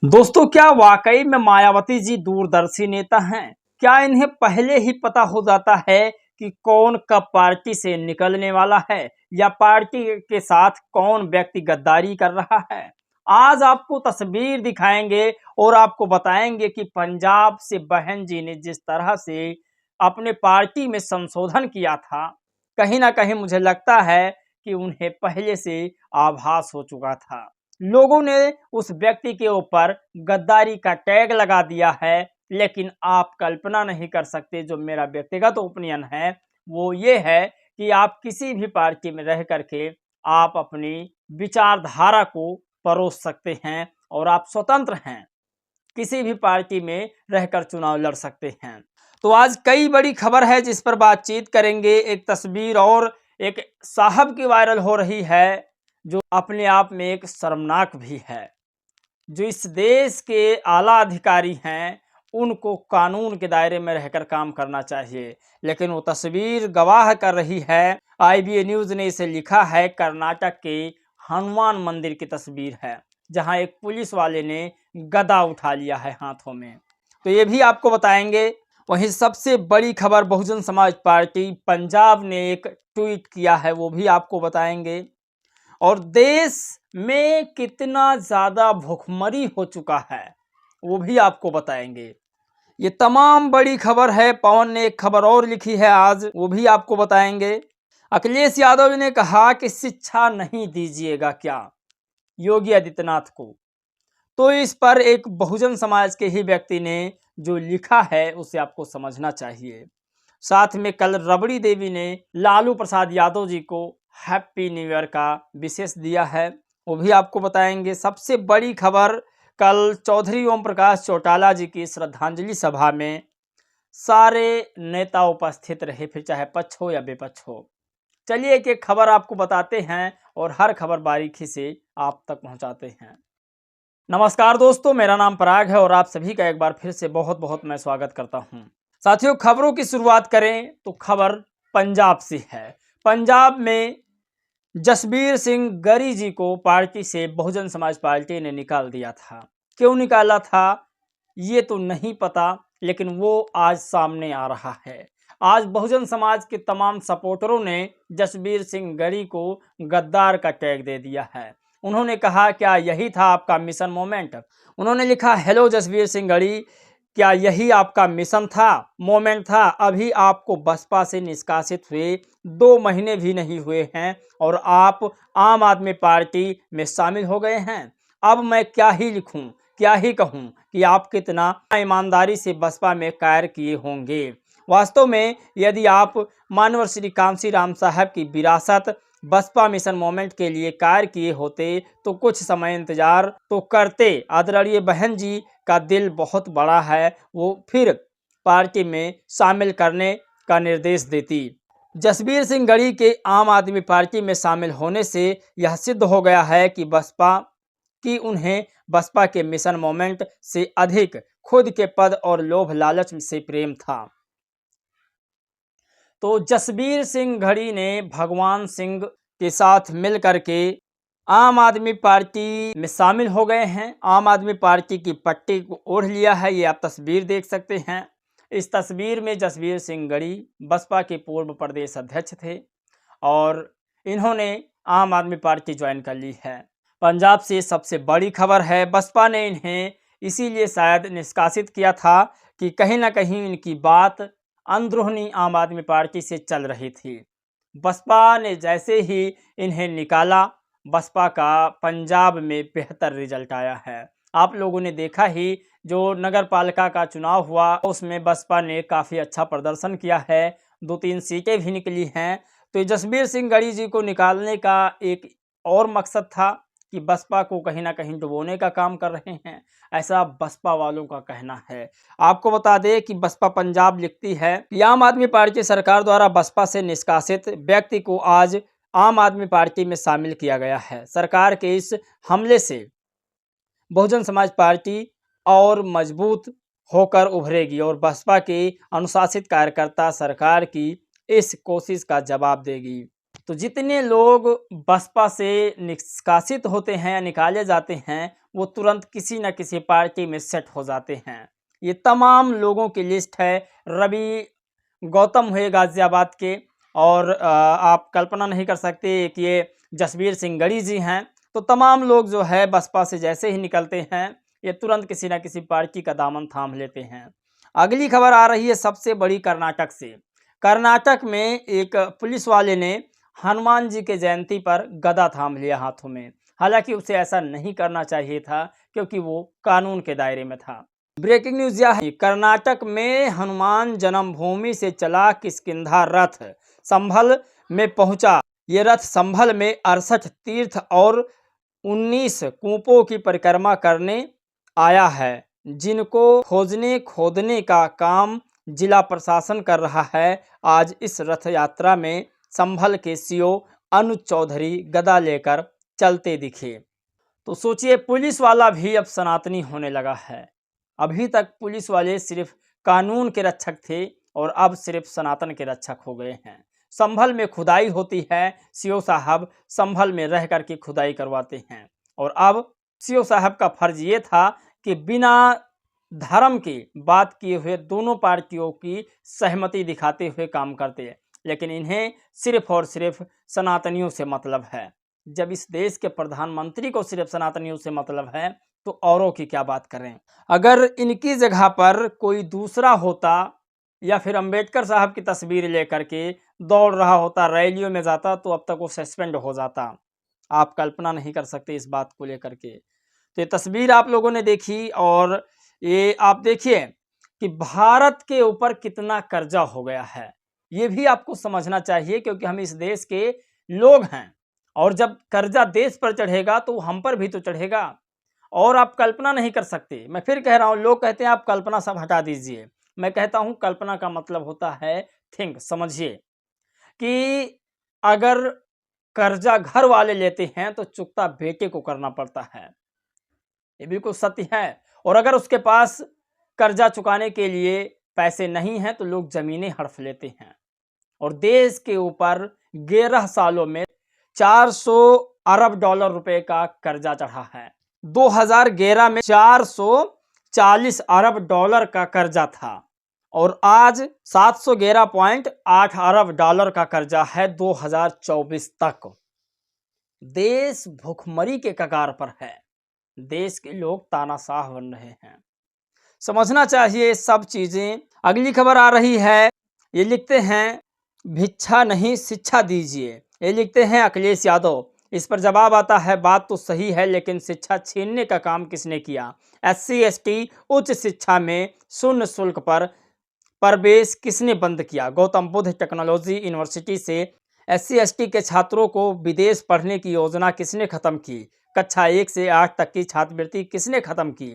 दोस्तों, क्या वाकई में मायावती जी दूरदर्शी नेता हैं? क्या इन्हें पहले ही पता हो जाता है कि कौन कब पार्टी से निकलने वाला है या पार्टी के साथ कौन व्यक्ति गद्दारी कर रहा है? आज आपको तस्वीर दिखाएंगे और आपको बताएंगे कि पंजाब से बहन जी ने जिस तरह से अपने पार्टी में संशोधन किया था, कहीं ना कहीं मुझे लगता है कि उन्हें पहले से आभास हो चुका था। लोगों ने उस व्यक्ति के ऊपर गद्दारी का टैग लगा दिया है, लेकिन आप कल्पना नहीं कर सकते, जो मेरा व्यक्तिगत ओपिनियन है वो ये है कि आप किसी भी पार्टी में रह करके आप अपनी विचारधारा को परोस सकते हैं और आप स्वतंत्र हैं, किसी भी पार्टी में रहकर चुनाव लड़ सकते हैं। तो आज कई बड़ी खबर है जिस पर बातचीत करेंगे। एक तस्वीर और एक साहब की वायरल हो रही है जो अपने आप में एक शर्मनाक भी है। जो इस देश के आला अधिकारी हैं उनको कानून के दायरे में रहकर काम करना चाहिए, लेकिन वो तस्वीर गवाह कर रही है। आईबीए न्यूज़ ने इसे लिखा है, कर्नाटक के हनुमान मंदिर की तस्वीर है जहां एक पुलिस वाले ने गदा उठा लिया है हाथों में। तो ये भी आपको बताएंगे। वहीं सबसे बड़ी खबर, बहुजन समाज पार्टी पंजाब ने एक ट्वीट किया है, वो भी आपको बताएंगे। और देश में कितना ज़्यादा भुखमरी हो चुका है वो भी आपको बताएंगे। ये तमाम बड़ी खबर है। पवन ने एक खबर और लिखी है आज, वो भी आपको बताएंगे। अखिलेश यादव ने कहा कि शिक्षा नहीं दीजिएगा क्या योगी आदित्यनाथ को। तो इस पर एक बहुजन समाज के ही व्यक्ति ने जो लिखा है उसे आपको समझना चाहिए। साथ में कल रबड़ी देवी ने लालू प्रसाद यादव जी को हैप्पी न्यू ईयर का विशेष दिया है, वो भी आपको बताएंगे। सबसे बड़ी खबर, कल चौधरी ओम प्रकाश चौटाला जी की श्रद्धांजलि सभा में सारे नेता उपस्थित रहे, फिर चाहे पक्ष हो या विपक्ष हो। चलिए एक एक खबर आपको बताते हैं और हर खबर बारीकी से आप तक पहुंचाते हैं। नमस्कार दोस्तों, मेरा नाम पराग है और आप सभी का एक बार फिर से बहुत बहुत मैं स्वागत करता हूं। साथियों, खबरों की शुरुआत करें तो खबर पंजाब से है। पंजाब में जसबीर सिंह गरी जी को पार्टी से बहुजन समाज पार्टी ने निकाल दिया था। क्यों निकाला था ये तो नहीं पता, लेकिन वो आज सामने आ रहा है। आज बहुजन समाज के तमाम सपोर्टरों ने जसबीर सिंह गरी को गद्दार का टैग दे दिया है। उन्होंने कहा, क्या यही था आपका मिशन मोमेंट? उन्होंने लिखा, हेलो जसबीर सिंह गरी, क्या यही आपका मिशन था, मोमेंट था? अभी आपको बसपा से निष्कासित हुए 2 महीने भी नहीं हुए हैं और आप आम आदमी पार्टी में शामिल हो गए हैं। अब मैं क्या ही लिखूं, क्या ही कहूं कि आप कितना ईमानदारी से बसपा में कार्य किए होंगे। वास्तव में यदि आप मानवर श्री कांसी राम साहब की विरासत बसपा मिशन मोमेंट के लिए कार्य किए होते तो कुछ समय इंतजार तो करते। आदरणीय बहन जी का दिल बहुत बड़ा है, वो फिर पार्टी में शामिल करने का निर्देश देती। जसबीर सिंह गढ़ी के आम आदमी पार्टी में शामिल होने से यह सिद्ध हो गया है कि उन्हें बसपा के मिशन मोमेंट से अधिक खुद के पद और लोभ लालच से प्रेम था। तो जसबीर सिंह गढ़ी ने भगवान सिंह के साथ मिल करके आम आदमी पार्टी में शामिल हो गए हैं। आम आदमी पार्टी की पट्टी को ओढ़ लिया है, ये आप तस्वीर देख सकते हैं। इस तस्वीर में जसबीर सिंह गढ़ी बसपा के पूर्व प्रदेश अध्यक्ष थे और इन्होंने आम आदमी पार्टी ज्वाइन कर ली है। पंजाब से सबसे बड़ी खबर है, बसपा ने इन्हें इसीलिए शायद निष्कासित किया था कि कहीं ना कहीं इनकी बात अंदरूनी आम आदमी पार्टी से चल रही थी। बसपा ने जैसे ही इन्हें निकाला, बसपा का पंजाब में बेहतर रिजल्ट आया है। आप लोगों ने देखा ही, जो नगर पालिका का चुनाव हुआ उसमें बसपा ने काफ़ी अच्छा प्रदर्शन किया है, 2-3 सीटें भी निकली हैं। तो जसबीर सिंह गढ़ी जी को निकालने का एक और मकसद था कि बसपा को कहीं ना कहीं डुबोने का काम कर रहे हैं, ऐसा बसपा वालों का कहना है। आपको बता दें कि बसपा पंजाब लिखती है कि आम आदमी पार्टी सरकार द्वारा बसपा से निष्कासित व्यक्ति को आज आम आदमी पार्टी में शामिल किया गया है। सरकार के इस हमले से बहुजन समाज पार्टी और मजबूत होकर उभरेगी और बसपा के अनुशासित कार्यकर्ता सरकार की इस कोशिश का जवाब देगी। तो जितने लोग बसपा से निष्कासित होते हैं या निकाले जाते हैं वो तुरंत किसी न किसी पार्टी में सेट हो जाते हैं। ये तमाम लोगों की लिस्ट है। रवि गौतम हुए गाजियाबाद के, और आप कल्पना नहीं कर सकते कि ये जसबीर सिंह गढ़ी जी हैं। तो तमाम लोग जो है बसपा से जैसे ही निकलते हैं ये तुरंत किसी न किसी पार्टी का दामन थाम लेते हैं। अगली खबर आ रही है सबसे बड़ी कर्नाटक से। कर्नाटक में एक पुलिस वाले ने हनुमान जी के जयंती पर गदा थाम लिया हाथों में। हालांकि उसे ऐसा नहीं करना चाहिए था क्योंकि वो कानून के दायरे में था। ब्रेकिंग न्यूज यह है, कर्नाटक में हनुमान जन्मभूमि से चला किष्किंधा रथ संभल में पहुंचा। ये रथ संभल में 68 तीर्थ और 19 कूपों की परिक्रमा करने आया है, जिनको खोदने का काम जिला प्रशासन कर रहा है। आज इस रथ यात्रा में संभल के सीओ अनुज चौधरी गदा लेकर चलते दिखे। तो सोचिए, पुलिस वाला भी अब सनातनी होने लगा है। अभी तक पुलिस वाले सिर्फ कानून के रक्षक थे और अब सिर्फ सनातन के रक्षक हो गए हैं। संभल में खुदाई होती है, सीओ साहब संभल में रह कर के खुदाई करवाते हैं। और अब सीओ साहब का फर्ज ये था कि बिना धर्म की बात किए हुए दोनों पार्टियों की सहमति दिखाते हुए काम करते हैं, लेकिन इन्हें सिर्फ और सिर्फ सनातनियों से मतलब है। जब इस देश के प्रधानमंत्री को सिर्फ सनातनियों से मतलब है तो औरों की क्या बात करें। अगर इनकी जगह पर कोई दूसरा होता या फिर अंबेडकर साहब की तस्वीर लेकर के दौड़ रहा होता, रैलियों में जाता, तो अब तक वो सस्पेंड हो जाता। आप कल्पना नहीं कर सकते इस बात को लेकर के। तो ये तस्वीर आप लोगों ने देखी और ये आप देखिए कि भारत के ऊपर कितना कर्जा हो गया है। ये भी आपको समझना चाहिए क्योंकि हम इस देश के लोग हैं और जब कर्जा देश पर चढ़ेगा तो हम पर भी तो चढ़ेगा। और आप कल्पना नहीं कर सकते। मैं फिर कह रहा हूँ, लोग कहते हैं आप कल्पना सब हटा दीजिए। मैं कहता हूँ कल्पना का मतलब होता है थिंक, समझिए कि अगर कर्जा घर वाले लेते हैं तो चुकता बेटे को करना पड़ता है। ये बिल्कुल सत्य है। और अगर उसके पास कर्जा चुकाने के लिए पैसे नहीं हैं तो लोग जमीनें हड़प लेते हैं। और देश के ऊपर 11 सालों में 400 अरब डॉलर रुपए का कर्जा चढ़ा है। 2011 में 440 अरब डॉलर का कर्जा था और आज 711.8 अरब डॉलर का कर्जा है 2024 तक। देश भूखमरी के कगार पर है। देश के लोग तानाशाह बन रहे हैं। समझना चाहिए सब चीजें। अगली खबर आ रही है, ये लिखते हैं भिक्षा नहीं शिक्षा दीजिए। ये लिखते हैं अखिलेश यादव। इस पर जवाब आता है, बात तो सही है लेकिन शिक्षा छीनने का काम किसने किया? SC ST उच्च शिक्षा में शून्य शुल्क पर प्रवेश किसने बंद किया? गौतम बुद्ध टेक्नोलॉजी यूनिवर्सिटी से SC ST के छात्रों को विदेश पढ़ने की योजना किसने खत्म की? कक्षा 1 से 8 तक की छात्रवृत्ति किसने खत्म की?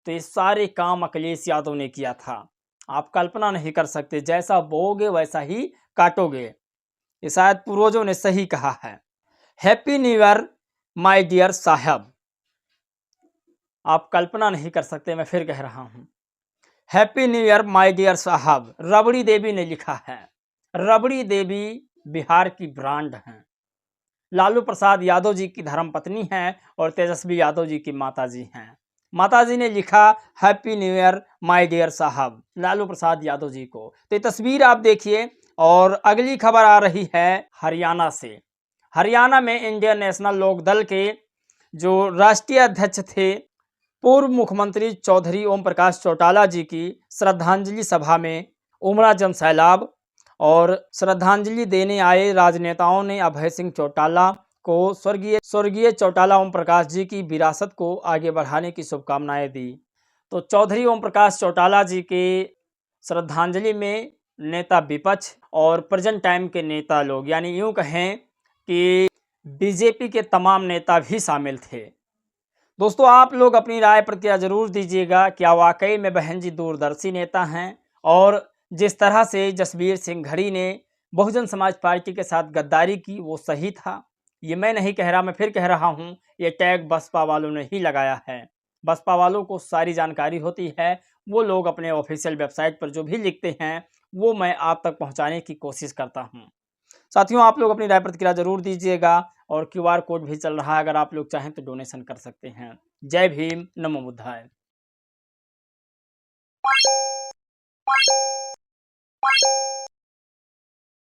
तो ये सारे काम अखिलेश यादव ने किया था। आप कल्पना नहीं कर सकते, जैसा बोओगे वैसा ही काटोगे। ये शायद पूर्वजों ने सही कहा है। Happy new year my dear साहब। आप कल्पना नहीं कर सकते, मैं फिर कह रहा हूं, happy new year my dear साहब। रबड़ी देवी ने लिखा है। रबड़ी देवी बिहार की ब्रांड हैं। लालू प्रसाद यादव जी की धर्मपत्नी हैं और तेजस्वी यादव जी की माताजी हैं। माताजी ने लिखा happy new year my dear साहब लालू प्रसाद यादव जी को। तो ये तस्वीर आप देखिए। और अगली खबर आ रही है हरियाणा से। हरियाणा में इंडियन नेशनल लोक दल के जो राष्ट्रीय अध्यक्ष थे पूर्व मुख्यमंत्री चौधरी ओम प्रकाश चौटाला जी की श्रद्धांजलि सभा में उमड़ा जन सैलाब। और श्रद्धांजलि देने आए राजनेताओं ने अभय सिंह चौटाला को स्वर्गीय चौटाला ओम प्रकाश जी की विरासत को आगे बढ़ाने की शुभकामनाएं दी। तो चौधरी ओम प्रकाश चौटाला जी के श्रद्धांजलि में नेता विपक्ष और प्रेजेंट टाइम के नेता लोग, यानी यूं कहें कि बीजेपी के तमाम नेता भी शामिल थे। दोस्तों, आप लोग अपनी राय प्रतिक्रिया जरूर दीजिएगा। क्या वाकई में बहन जी दूरदर्शी नेता हैं? और जिस तरह से जसबीर सिंह घड़ी ने बहुजन समाज पार्टी के साथ गद्दारी की वो सही था? ये मैं नहीं कह रहा, मैं फिर कह रहा हूँ, ये टैग बसपा वालों ने ही लगाया है। बसपा वालों को सारी जानकारी होती है। वो लोग अपने ऑफिशियल वेबसाइट पर जो भी लिखते हैं वो मैं आप तक पहुँचाने की कोशिश करता हूँ। साथियों, आप लोग अपनी राय प्रतिक्रिया जरूर दीजिएगा और QR कोड भी चल रहा है, अगर आप लोग चाहें तो डोनेशन कर सकते हैं। जय भीम, नमो बुद्धाय।